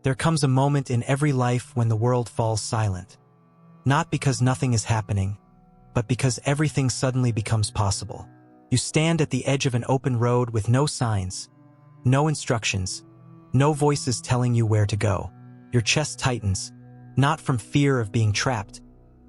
There comes a moment in every life when the world falls silent. Not because nothing is happening, but because everything suddenly becomes possible. You stand at the edge of an open road with no signs, no instructions, no voices telling you where to go. Your chest tightens, not from fear of being trapped,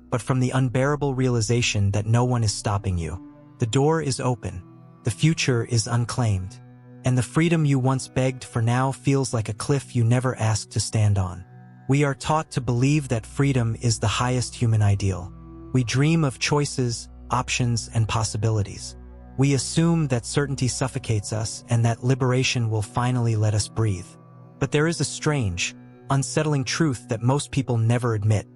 but from the unbearable realization that no one is stopping you. The door is open, the future is unclaimed, and the freedom you once begged for now feels like a cliff you never asked to stand on. We are taught to believe that freedom is the highest human ideal. We dream of choices, options, and possibilities. We assume that certainty suffocates us and that liberation will finally let us breathe. But there is a strange, unsettling truth that most people never admit.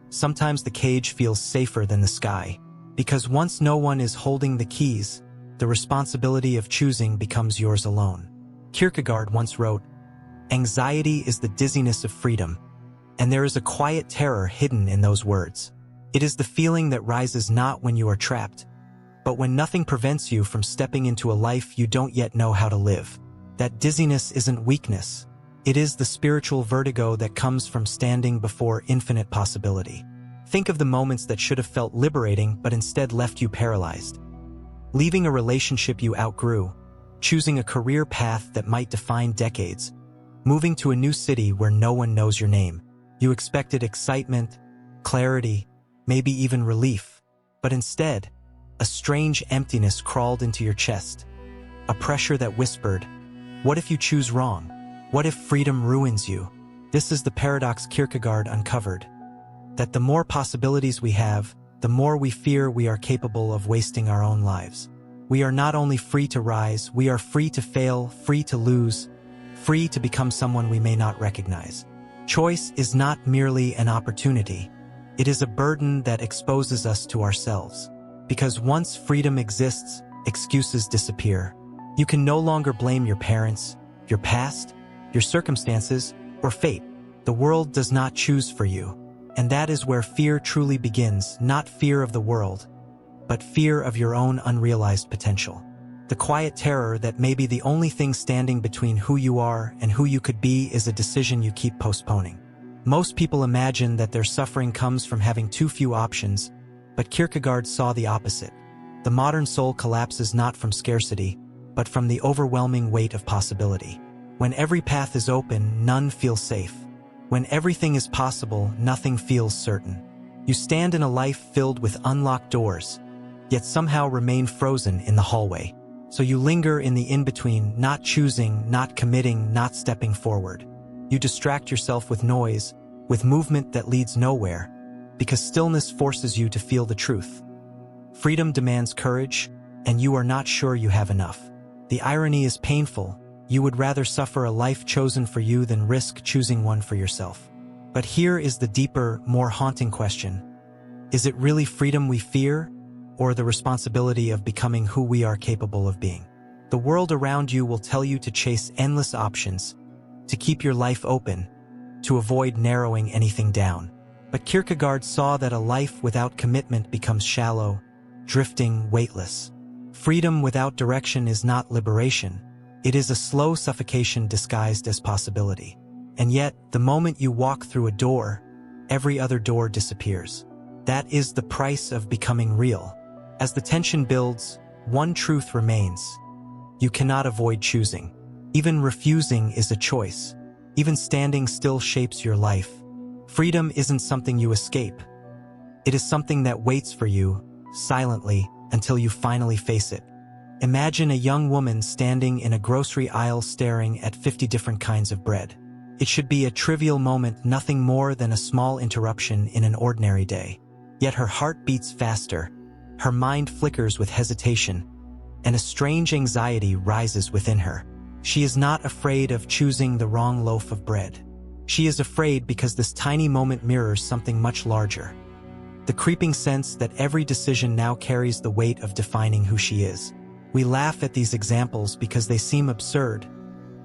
Sometimes the cage feels safer than the sky, because once no one is holding the keys, the responsibility of choosing becomes yours alone. Kierkegaard once wrote, "Anxiety is the dizziness of freedom," and there is a quiet terror hidden in those words. It is the feeling that rises not when you are trapped, but when nothing prevents you from stepping into a life you don't yet know how to live. That dizziness isn't weakness. It is the spiritual vertigo that comes from standing before infinite possibility. Think of the moments that should have felt liberating but instead left you paralyzed. Leaving a relationship you outgrew, choosing a career path that might define decades, moving to a new city where no one knows your name. You expected excitement, clarity, maybe even relief, but instead, a strange emptiness crawled into your chest, a pressure that whispered, "What if you choose wrong? What if freedom ruins you?" This is the paradox Kierkegaard uncovered, that the more possibilities we have, the more we fear we are capable of wasting our own lives. We are not only free to rise, we are free to fail, free to lose, free to become someone we may not recognize. Choice is not merely an opportunity. It is a burden that exposes us to ourselves. Because once freedom exists, excuses disappear. You can no longer blame your parents, your past, your circumstances, or fate. The world does not choose for you. And that is where fear truly begins, not fear of the world, but fear of your own unrealized potential. The quiet terror that maybe the only thing standing between who you are and who you could be is a decision you keep postponing. Most people imagine that their suffering comes from having too few options, but Kierkegaard saw the opposite. The modern soul collapses not from scarcity, but from the overwhelming weight of possibility. When every path is open, none feel safe. When everything is possible, nothing feels certain. You stand in a life filled with unlocked doors, yet somehow remain frozen in the hallway. So you linger in the in-between, not choosing, not committing, not stepping forward. You distract yourself with noise, with movement that leads nowhere, because stillness forces you to feel the truth. Freedom demands courage, and you are not sure you have enough. The irony is painful. You would rather suffer a life chosen for you than risk choosing one for yourself. But here is the deeper, more haunting question. Is it really freedom we fear, or the responsibility of becoming who we are capable of being? The world around you will tell you to chase endless options, to keep your life open, to avoid narrowing anything down. But Kierkegaard saw that a life without commitment becomes shallow, drifting, weightless. Freedom without direction is not liberation. It is a slow suffocation disguised as possibility. And yet, the moment you walk through a door, every other door disappears. That is the price of becoming real. As the tension builds, one truth remains. You cannot avoid choosing. Even refusing is a choice. Even standing still shapes your life. Freedom isn't something you escape. It is something that waits for you, silently, until you finally face it. Imagine a young woman standing in a grocery aisle staring at 50 different kinds of bread. It should be a trivial moment, nothing more than a small interruption in an ordinary day. Yet her heart beats faster, her mind flickers with hesitation, and a strange anxiety rises within her. She is not afraid of choosing the wrong loaf of bread. She is afraid because this tiny moment mirrors something much larger. The creeping sense that every decision now carries the weight of defining who she is. We laugh at these examples because they seem absurd,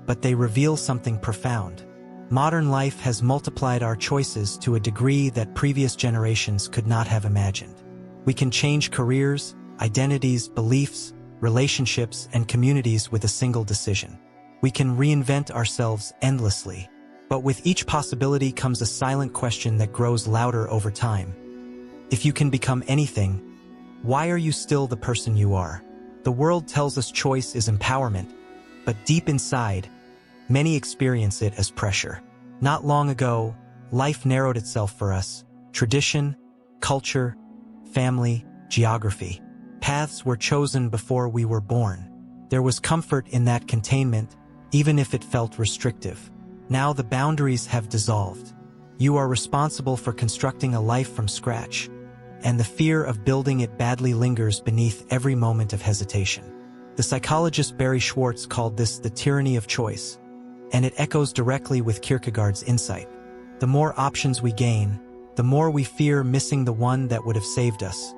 but they reveal something profound. Modern life has multiplied our choices to a degree that previous generations could not have imagined. We can change careers, identities, beliefs, relationships, and communities with a single decision. We can reinvent ourselves endlessly. But with each possibility comes a silent question that grows louder over time. If you can become anything, why are you still the person you are? The world tells us choice is empowerment, but deep inside, many experience it as pressure. Not long ago, life narrowed itself for us. Tradition, culture, family, geography. Paths were chosen before we were born. There was comfort in that containment, even if it felt restrictive. Now the boundaries have dissolved. You are responsible for constructing a life from scratch, and the fear of building it badly lingers beneath every moment of hesitation. The psychologist Barry Schwartz called this the tyranny of choice, and it echoes directly with Kierkegaard's insight. The more options we gain, the more we fear missing the one that would have saved us.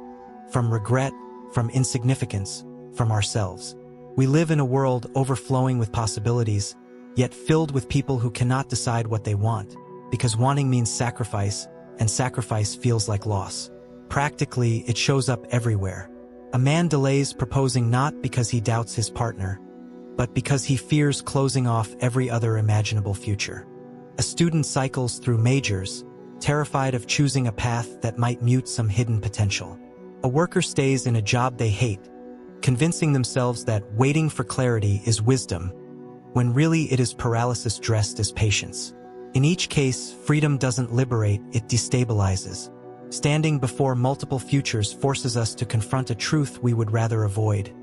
From regret, from insignificance, from ourselves. We live in a world overflowing with possibilities, yet filled with people who cannot decide what they want, because wanting means sacrifice, and sacrifice feels like loss. Practically, it shows up everywhere. A man delays proposing not because he doubts his partner, but because he fears closing off every other imaginable future. A student cycles through majors, terrified of choosing a path that might mute some hidden potential. A worker stays in a job they hate, convincing themselves that waiting for clarity is wisdom, when really it is paralysis dressed as patience. In each case, freedom doesn't liberate, it destabilizes. Standing before multiple futures forces us to confront a truth we would rather avoid.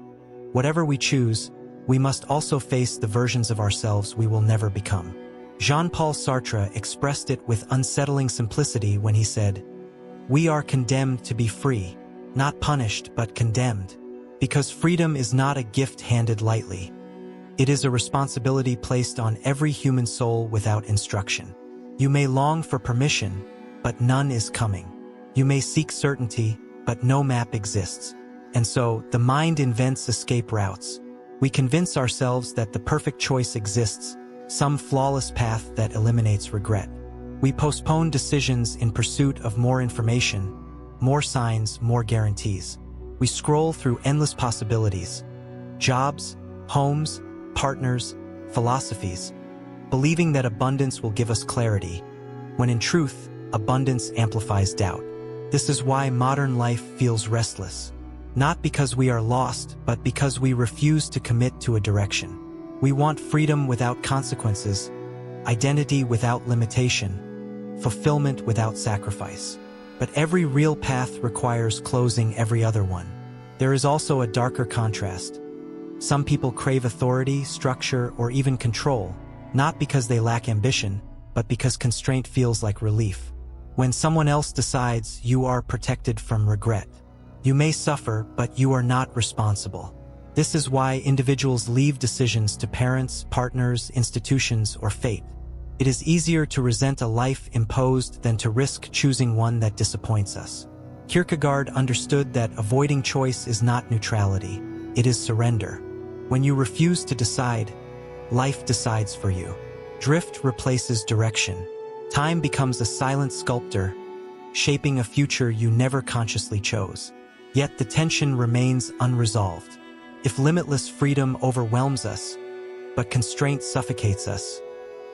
Whatever we choose, we must also face the versions of ourselves we will never become. Jean-Paul Sartre expressed it with unsettling simplicity when he said, "We are condemned to be free, not punished but condemned, because freedom is not a gift handed lightly. It is a responsibility placed on every human soul without instruction. You may long for permission, but none is coming. You may seek certainty, but no map exists. And so, the mind invents escape routes. We convince ourselves that the perfect choice exists, some flawless path that eliminates regret. We postpone decisions in pursuit of more information, more signs, more guarantees. We scroll through endless possibilities, jobs, homes, partners, philosophies, believing that abundance will give us clarity, when in truth, abundance amplifies doubt. This is why modern life feels restless. Not because we are lost, but because we refuse to commit to a direction. We want freedom without consequences, identity without limitation, fulfillment without sacrifice. But every real path requires closing every other one. There is also a darker contrast. Some people crave authority, structure, or even control, not because they lack ambition, but because constraint feels like relief. When someone else decides, you are protected from regret. You may suffer, but you are not responsible. This is why individuals leave decisions to parents, partners, institutions, or fate. It is easier to resent a life imposed than to risk choosing one that disappoints us. Kierkegaard understood that avoiding choice is not neutrality, it is surrender. When you refuse to decide, life decides for you. Drift replaces direction. Time becomes a silent sculptor, shaping a future you never consciously chose. Yet the tension remains unresolved. If limitless freedom overwhelms us, but constraint suffocates us,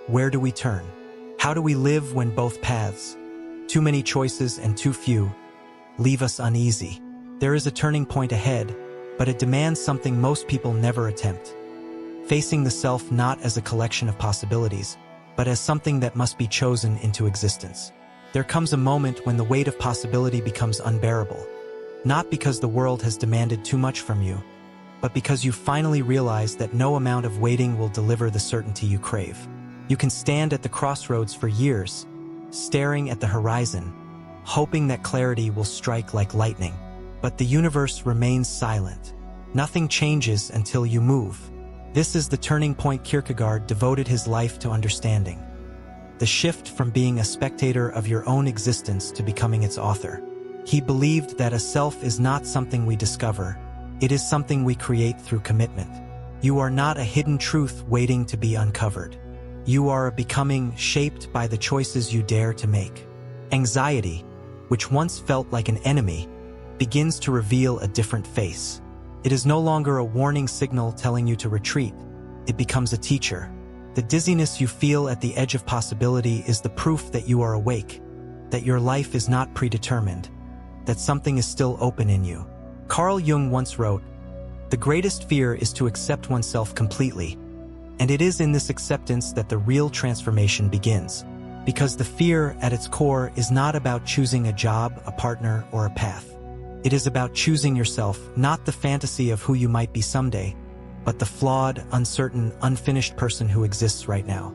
where do we turn? How do we live when both paths, too many choices and too few, leave us uneasy? There is a turning point ahead, but it demands something most people never attempt. Facing the self not as a collection of possibilities, but as something that must be chosen into existence. There comes a moment when the weight of possibility becomes unbearable. Not because the world has demanded too much from you, but because you finally realize that no amount of waiting will deliver the certainty you crave. You can stand at the crossroads for years, staring at the horizon, hoping that clarity will strike like lightning. But the universe remains silent. Nothing changes until you move. This is the turning point Kierkegaard devoted his life to understanding. The shift from being a spectator of your own existence to becoming its author. He believed that a self is not something we discover, it is something we create through commitment. You are not a hidden truth waiting to be uncovered. You are a becoming shaped by the choices you dare to make. Anxiety, which once felt like an enemy, begins to reveal a different face. It is no longer a warning signal telling you to retreat. It becomes a teacher. The dizziness you feel at the edge of possibility is the proof that you are awake, that your life is not predetermined, that something is still open in you. Carl Jung once wrote, "The greatest fear is to accept oneself completely, and it is in this acceptance that the real transformation begins, because the fear at its core is not about choosing a job, a partner, or a path. It is about choosing yourself, not the fantasy of who you might be someday, but the flawed, uncertain, unfinished person who exists right now."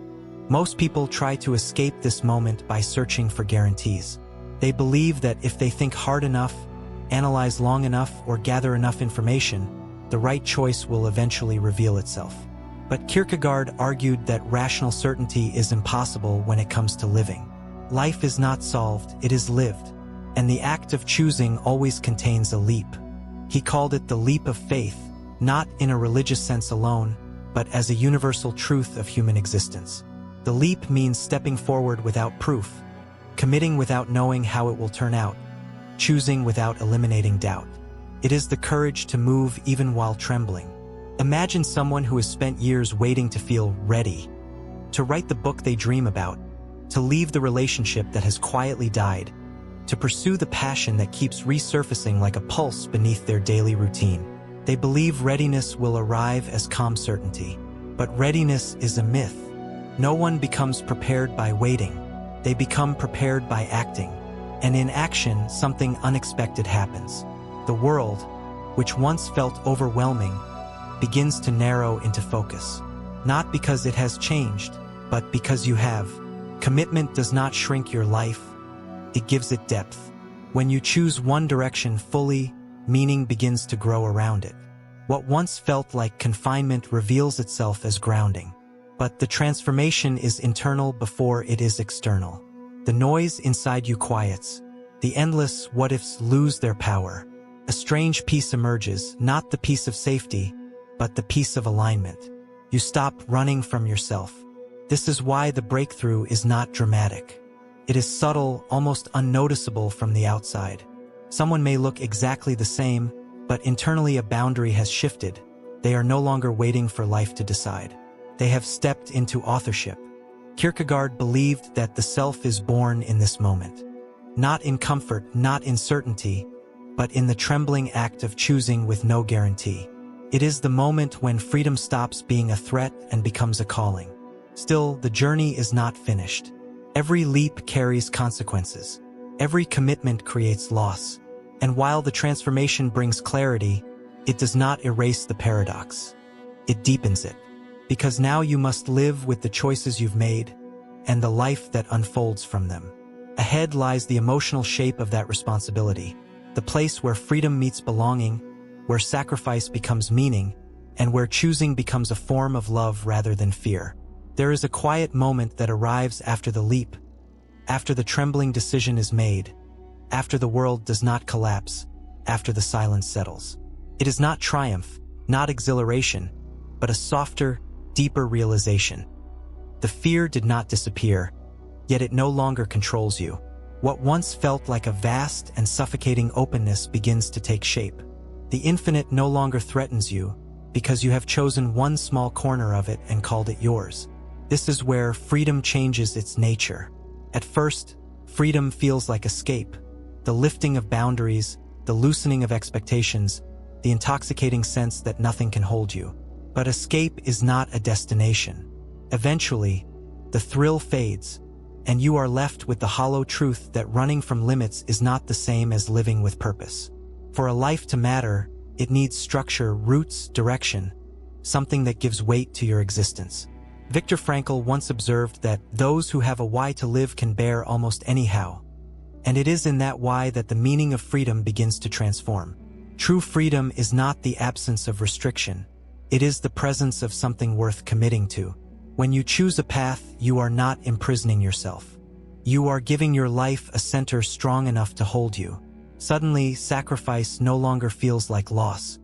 Most people try to escape this moment by searching for guarantees. They believe that if they think hard enough, analyze long enough, or gather enough information, the right choice will eventually reveal itself. But Kierkegaard argued that rational certainty is impossible when it comes to living. Life is not solved, it is lived, and the act of choosing always contains a leap. He called it the leap of faith, not in a religious sense alone, but as a universal truth of human existence. The leap means stepping forward without proof, committing without knowing how it will turn out, choosing without eliminating doubt. It is the courage to move even while trembling. Imagine someone who has spent years waiting to feel ready, to write the book they dream about, to leave the relationship that has quietly died, to pursue the passion that keeps resurfacing like a pulse beneath their daily routine. They believe readiness will arrive as calm certainty. But readiness is a myth. No one becomes prepared by waiting. They become prepared by acting. And in action, something unexpected happens. The world, which once felt overwhelming, begins to narrow into focus. Not because it has changed, but because you have. Commitment does not shrink your life, it gives it depth. When you choose one direction fully, meaning begins to grow around it. What once felt like confinement reveals itself as grounding. But the transformation is internal before it is external. The noise inside you quiets. The endless what-ifs lose their power. A strange peace emerges, not the peace of safety, but the peace of alignment. You stop running from yourself. This is why the breakthrough is not dramatic. It is subtle, almost unnoticeable from the outside. Someone may look exactly the same, but internally a boundary has shifted. They are no longer waiting for life to decide. They have stepped into authorship. Kierkegaard believed that the self is born in this moment. Not in comfort, not in certainty, but in the trembling act of choosing with no guarantee. It is the moment when freedom stops being a threat and becomes a calling. Still, the journey is not finished. Every leap carries consequences. Every commitment creates loss. And while the transformation brings clarity, it does not erase the paradox. It deepens it. Because now you must live with the choices you've made and the life that unfolds from them. Ahead lies the emotional shape of that responsibility, the place where freedom meets belonging, where sacrifice becomes meaning, and where choosing becomes a form of love rather than fear. There is a quiet moment that arrives after the leap, after the trembling decision is made, after the world does not collapse, after the silence settles. It is not triumph, not exhilaration, but a softer, deeper realization. The fear did not disappear, yet it no longer controls you. What once felt like a vast and suffocating openness begins to take shape. The infinite no longer threatens you, because you have chosen one small corner of it and called it yours. This is where freedom changes its nature. At first, freedom feels like escape, the lifting of boundaries, the loosening of expectations, the intoxicating sense that nothing can hold you. But escape is not a destination. Eventually, the thrill fades, and you are left with the hollow truth that running from limits is not the same as living with purpose. For a life to matter, it needs structure, roots, direction, something that gives weight to your existence. Viktor Frankl once observed that those who have a why to live can bear almost any how. And it is in that why that the meaning of freedom begins to transform. True freedom is not the absence of restriction. It is the presence of something worth committing to. When you choose a path, you are not imprisoning yourself. You are giving your life a center strong enough to hold you. Suddenly, sacrifice no longer feels like loss.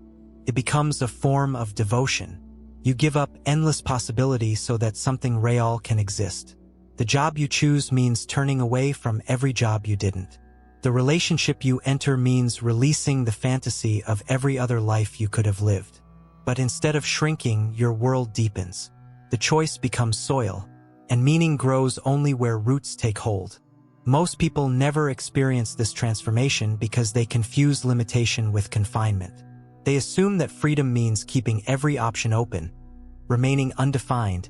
It becomes a form of devotion. You give up endless possibility so that something real can exist. The job you choose means turning away from every job you didn't. The relationship you enter means releasing the fantasy of every other life you could have lived. But instead of shrinking, your world deepens. The the choice becomes soil, and meaning grows only where roots take hold. Most people never experience this transformation because they confuse limitation with confinement. They assume that freedom means keeping every option open, remaining undefined,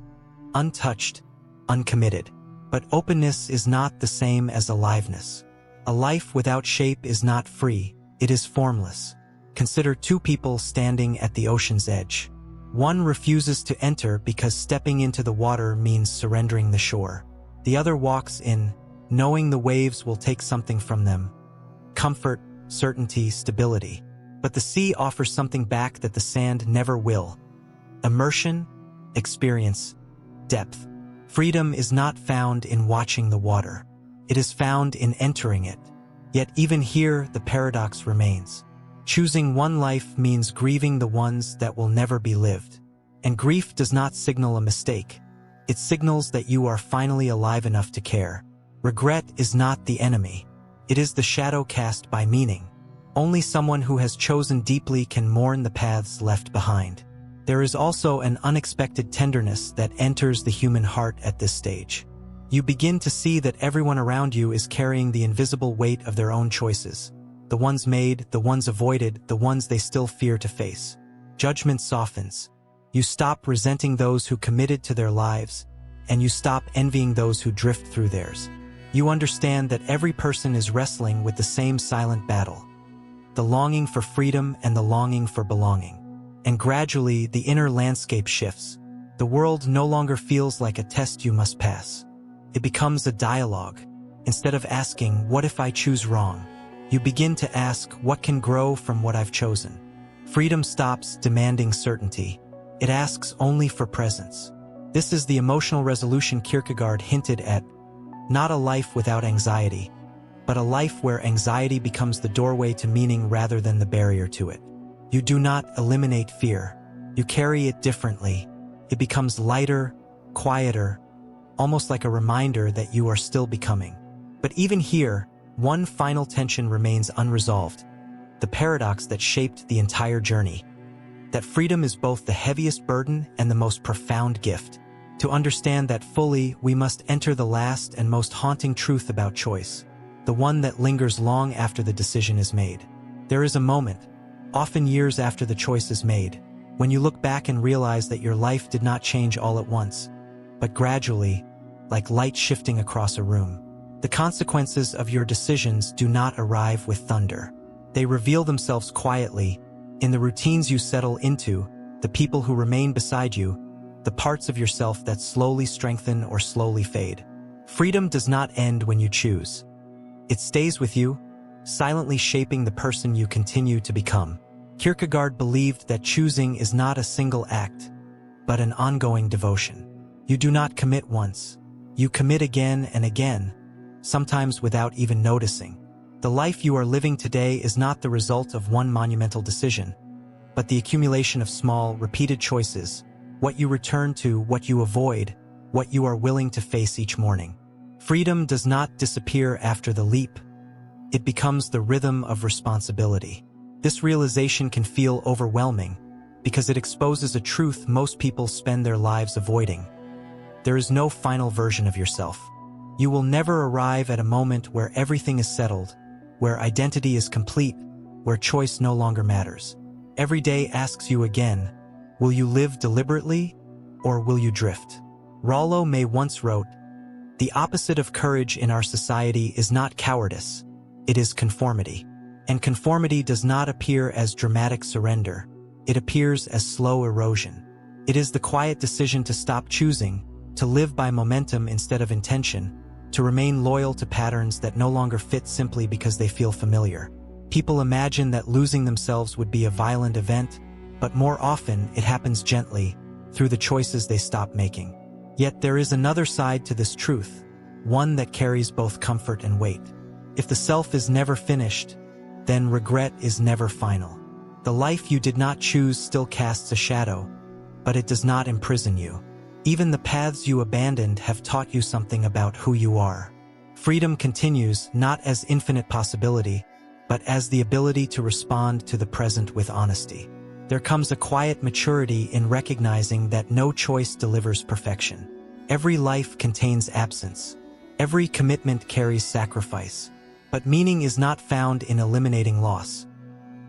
untouched, uncommitted. But openness is not the same as aliveness. A life without shape is not free, it is formless. Consider two people standing at the ocean's edge. One refuses to enter because stepping into the water means surrendering the shore. The other walks in, knowing the waves will take something from them: comfort, certainty, stability. But the sea offers something back that the sand never will: immersion, experience, depth. Freedom is not found in watching the water. It is found in entering it. Yet even here, the paradox remains. Choosing one life means grieving the ones that will never be lived. And grief does not signal a mistake. It signals that you are finally alive enough to care. Regret is not the enemy. It is the shadow cast by meaning. Only someone who has chosen deeply can mourn the paths left behind. There is also an unexpected tenderness that enters the human heart at this stage. You begin to see that everyone around you is carrying the invisible weight of their own choices. The ones made, the ones avoided, the ones they still fear to face. Judgment softens. You stop resenting those who committed to their lives, and you stop envying those who drift through theirs. You understand that every person is wrestling with the same silent battle: the longing for freedom and the longing for belonging. And gradually, the inner landscape shifts. The world no longer feels like a test you must pass. It becomes a dialogue. Instead of asking, "What if I choose wrong?" you begin to ask, "What can grow from what I've chosen?" Freedom stops demanding certainty. It asks only for presence. This is the emotional resolution Kierkegaard hinted at: not a life without anxiety, but a life where anxiety becomes the doorway to meaning rather than the barrier to it. You do not eliminate fear. You carry it differently. It becomes lighter, quieter, almost like a reminder that you are still becoming. But even here, one final tension remains unresolved: the paradox that shaped the entire journey. That freedom is both the heaviest burden and the most profound gift. To understand that fully, we must enter the last and most haunting truth about choice, the one that lingers long after the decision is made. There is a moment, often years after the choice is made, when you look back and realize that your life did not change all at once, but gradually, like light shifting across a room. The consequences of your decisions do not arrive with thunder. They reveal themselves quietly, in the routines you settle into, the people who remain beside you, the parts of yourself that slowly strengthen or slowly fade. Freedom does not end when you choose. It stays with you, silently shaping the person you continue to become. Kierkegaard believed that choosing is not a single act, but an ongoing devotion. You do not commit once. You commit again and again, sometimes without even noticing. The life you are living today is not the result of one monumental decision, but the accumulation of small, repeated choices: what you return to, what you avoid, what you are willing to face each morning. Freedom does not disappear after the leap. It becomes the rhythm of responsibility. This realization can feel overwhelming because it exposes a truth most people spend their lives avoiding. There is no final version of yourself. You will never arrive at a moment where everything is settled, where identity is complete, where choice no longer matters. Every day asks you again: will you live deliberately, or will you drift? Rollo May once wrote, "The opposite of courage in our society is not cowardice, it is conformity. And conformity does not appear as dramatic surrender, it appears as slow erosion. It is the quiet decision to stop choosing, to live by momentum instead of intention, to remain loyal to patterns that no longer fit simply because they feel familiar." People imagine that losing themselves would be a violent event, but more often it happens gently, through the choices they stop making. Yet there is another side to this truth, one that carries both comfort and weight. If the self is never finished, then regret is never final. The life you did not choose still casts a shadow, but it does not imprison you. Even the paths you abandoned have taught you something about who you are. Freedom continues not as infinite possibility, but as the ability to respond to the present with honesty. There comes a quiet maturity in recognizing that no choice delivers perfection. Every life contains absence. Every commitment carries sacrifice. But meaning is not found in eliminating loss.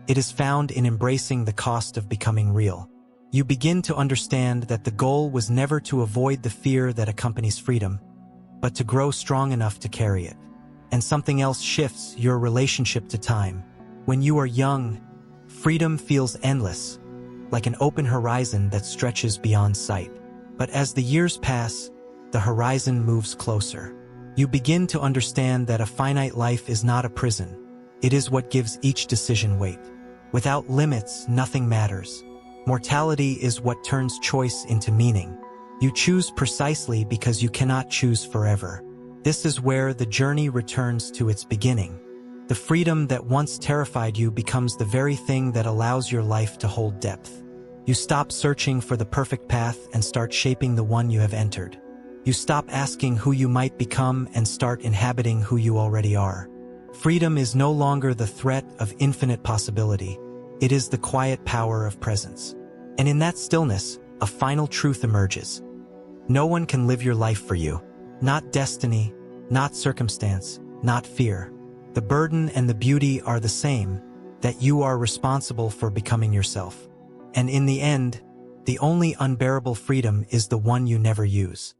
It is found in embracing the cost of becoming real. You begin to understand that the goal was never to avoid the fear that accompanies freedom, but to grow strong enough to carry it. And something else shifts: your relationship to time. When you are young, freedom feels endless, like an open horizon that stretches beyond sight. But as the years pass, the horizon moves closer. You begin to understand that a finite life is not a prison. It is what gives each decision weight. Without limits, nothing matters. Mortality is what turns choice into meaning. You choose precisely because you cannot choose forever. This is where the journey returns to its beginning. The freedom that once terrified you becomes the very thing that allows your life to hold depth. You stop searching for the perfect path and start shaping the one you have entered. You stop asking who you might become and start inhabiting who you already are. Freedom is no longer the threat of infinite possibility. It is the quiet power of presence. And in that stillness, a final truth emerges. No one can live your life for you. Not destiny, not circumstance, not fear. The burden and the beauty are the same, that you are responsible for becoming yourself. And in the end, the only unbearable freedom is the one you never use.